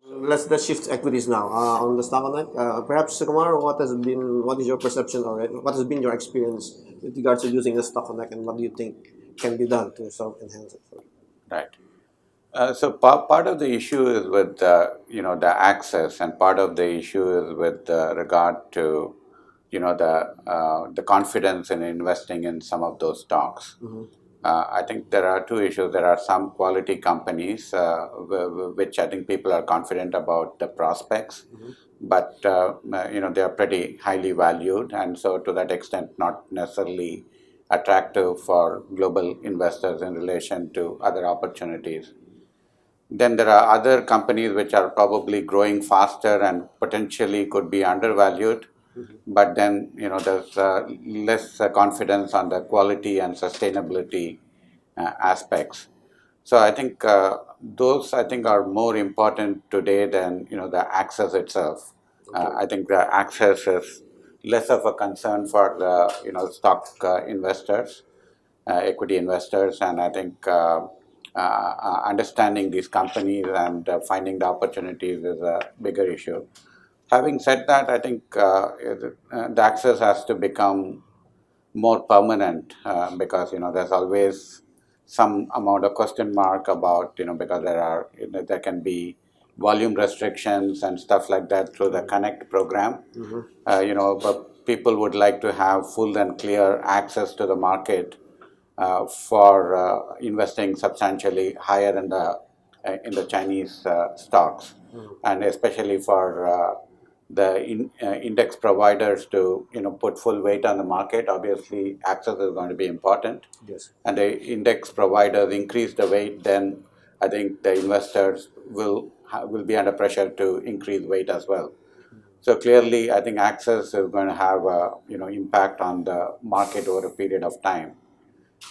Let's shift equities now. On the stock connect, perhaps Sukumar, what is your perception or what has been your experience with regards to using the stock connect, and what do you think can be done to sort of enhance it? Right. So part of the issue is with the access, and part of the issue is with regard to the confidence in investing in some of those stocks. I think there are two issues. There are some quality companies which I think people are confident about the prospects, but they are pretty highly valued, and so to that extent, not necessarily attractive for global investors in relation to other opportunities. Then there are other companies which are probably growing faster and potentially could be undervalued, but then there's less confidence on the quality and sustainability aspects. So I think those are more important today than the access itself. I think the access is less of a concern for the stock investors, equity investors, and I think understanding these companies and finding the opportunities is a bigger issue. Having said that, I think the access has to become more permanent because there's always some amount of question mark about because there can be volume restrictions and stuff like that through the Connect program. But people would like to have full and clear access to the market for investing substantially higher in the Chinese stocks, and especially for index providers to put full weight on the market. Obviously, access is going to be important. Yes. And the index providers increase the weight, then I think the investors will be under pressure to increase weight as well. So clearly, I think access is going to have a impact on the market over a period of time.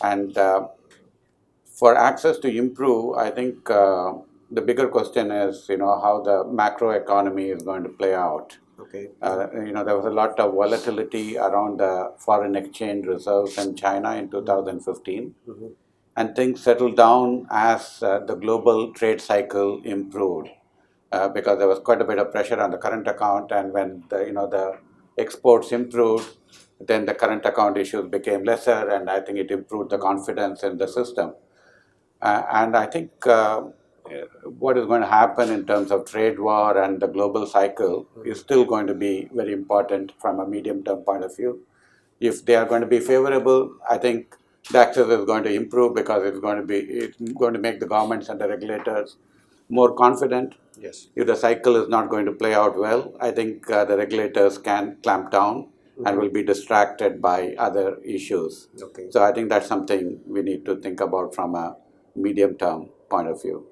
And for access to improve, I think the bigger question is, how the macro economy is going to play out. Okay. There was a lot of volatility around the foreign exchange reserves in China in 2015, and things settled down as the global trade cycle improved, because there was quite a bit of pressure on the current account, and when the exports improved, then the current account issues became lesser, and I think it improved the confidence in the system. And I think what is going to happen in terms of trade war and the global cycle is still going to be very important from a medium-term point of view. If they are going to be favorable, I think the access is going to improve because it's going to make the governments and the regulators more confident. Yes. If the cycle is not going to play out well, I think the regulators can clamp down and will be distracted by other issues. Okay. So I think that's something we need to think about from a medium-term point of view.